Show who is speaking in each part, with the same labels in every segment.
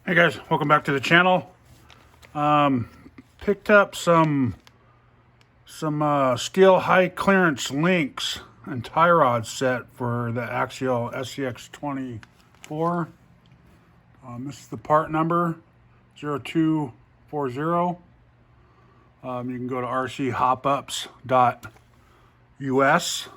Speaker 1: Hey guys, welcome back to the channel. Picked up some steel high clearance links and tie rod set for the Axial SCX24. This is the part number 0240. You can go to rchopups.us.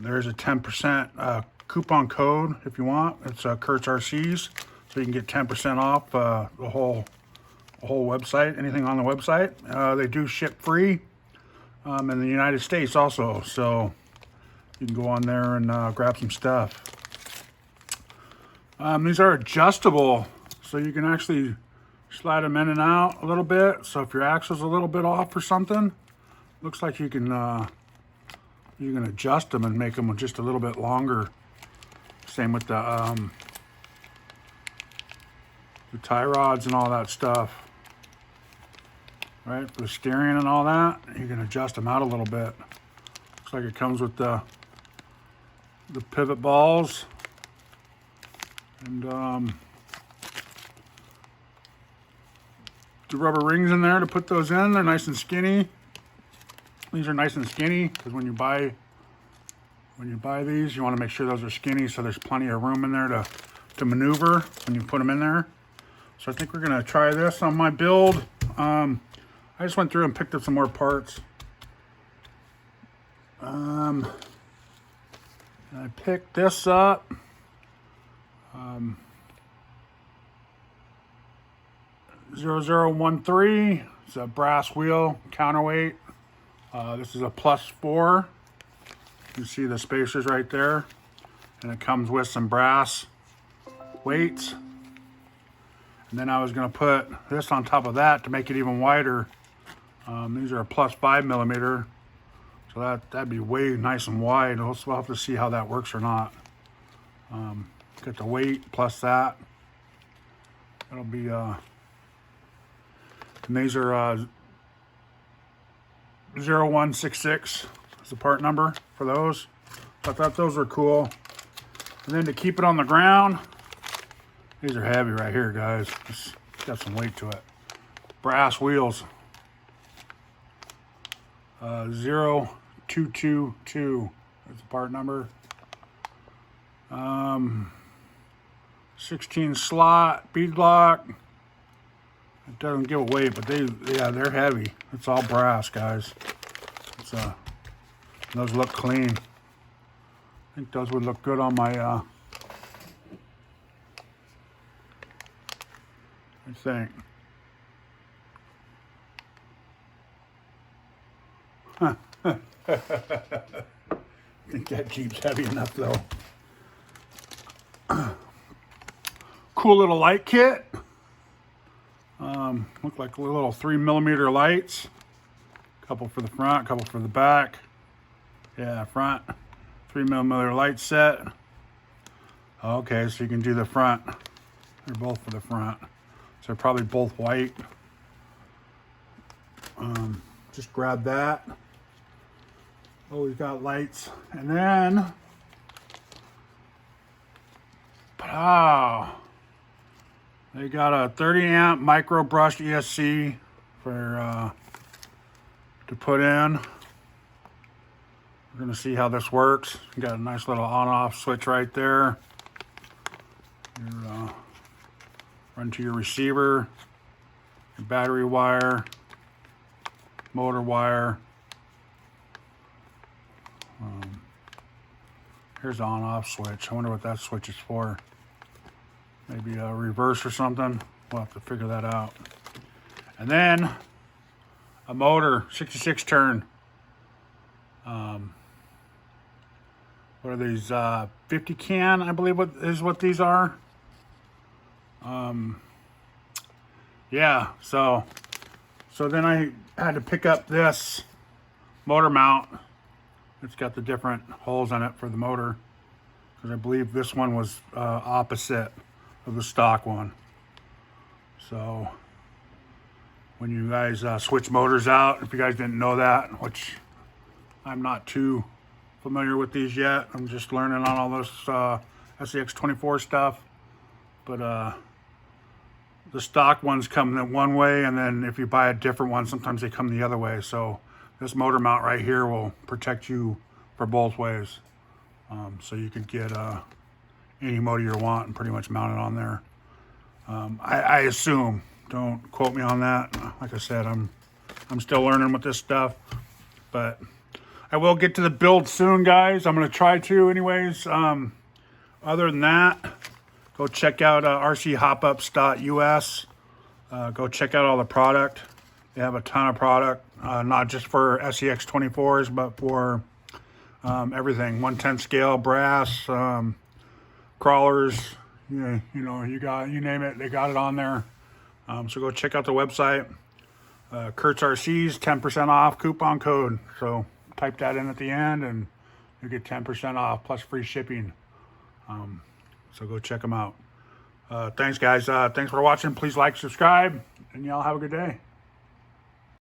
Speaker 1: There's a 10% coupon code if you want. It's Kurt's RCs. So you can get 10% off the whole website, anything on the website. They do ship free in the United States also. So you can go on there and grab some stuff. These are adjustable, so you can actually slide them in and out a little bit. So if your axle's a little bit off or something, looks like you can adjust them and make them just a little bit longer. Same with the tie rods and all that stuff, right? For the steering and all that, you can adjust them out a little bit. Looks like it comes with the pivot balls and the rubber rings in there to put those in. They're nice and skinny. These are nice and skinny because when you buy these, you want to make sure those are skinny so there's plenty of room in there to maneuver when you put them in there. So I think we're gonna try this on my build. I just went through and picked up some more parts. I picked this up. 0013. It's a brass wheel counterweight. This is a +4. You can see the spacers right there, and it comes with some brass weights. And then I was going to put this on top of that to make it even wider. These are a +5 millimeter, so that'd be way nice and wide. We'll have to see how that works or not. Get the weight plus that. That'll be and these are 0166 is the part number for those. I thought those were cool. And then to keep it on the ground, these are heavy right here, guys. It's got some weight to it. Brass wheels. 0222 is the part number. 16 slot beadlock. It doesn't give a weight, but they're heavy. It's all brass, guys. Those look clean. I think those would look good on my I think that Jeep's heavy enough though. Cool little light kit. Look like little 3 millimeter lights. Couple for the front, couple for the back. Yeah, front. 3 millimeter light set. Okay, so you can do the front. They're both for the front. So they're probably both white. Just grab that. Oh, we've got lights. And then, wow, they got a 30 amp micro brushed ESC for to put in. We're gonna see how this works. You got a nice little on-off switch right there. Run to your receiver, your battery wire, motor wire. Here's the on-off switch. I wonder what that switch is for. Maybe a reverse or something. We'll have to figure that out. And then a motor, 66 turn. What are these? 50 can, I believe what these are. Yeah, so then I had to pick up this motor mount. It's got the different holes in it for the motor, because I believe this one was opposite of the stock one. So when you guys switch motors out, if you guys didn't know that, which I'm not too familiar with these yet, I'm just learning on all this SCX24 stuff, but the stock ones come in one way, and then if you buy a different one, sometimes they come the other way. So this motor mount right here will protect you for both ways. So you could get any motor you want and pretty much mount it on there. I assume, don't quote me on that. Like I said, I'm still learning with this stuff, but I will get to the build soon, guys. I'm going to try to anyways. Other than that, go check out rchopups.us. Go check out all the product. They have a ton of product, not just for SCX24s, but for everything. 1/10 scale, brass, crawlers, you know, you name it, they got it on there. So go check out the website. Kurtz RC's 10% off coupon code. So type that in at the end and you get 10% off plus free shipping. So go check them out. Thanks, guys. Thanks for watching. Please like, subscribe, and y'all have a good day.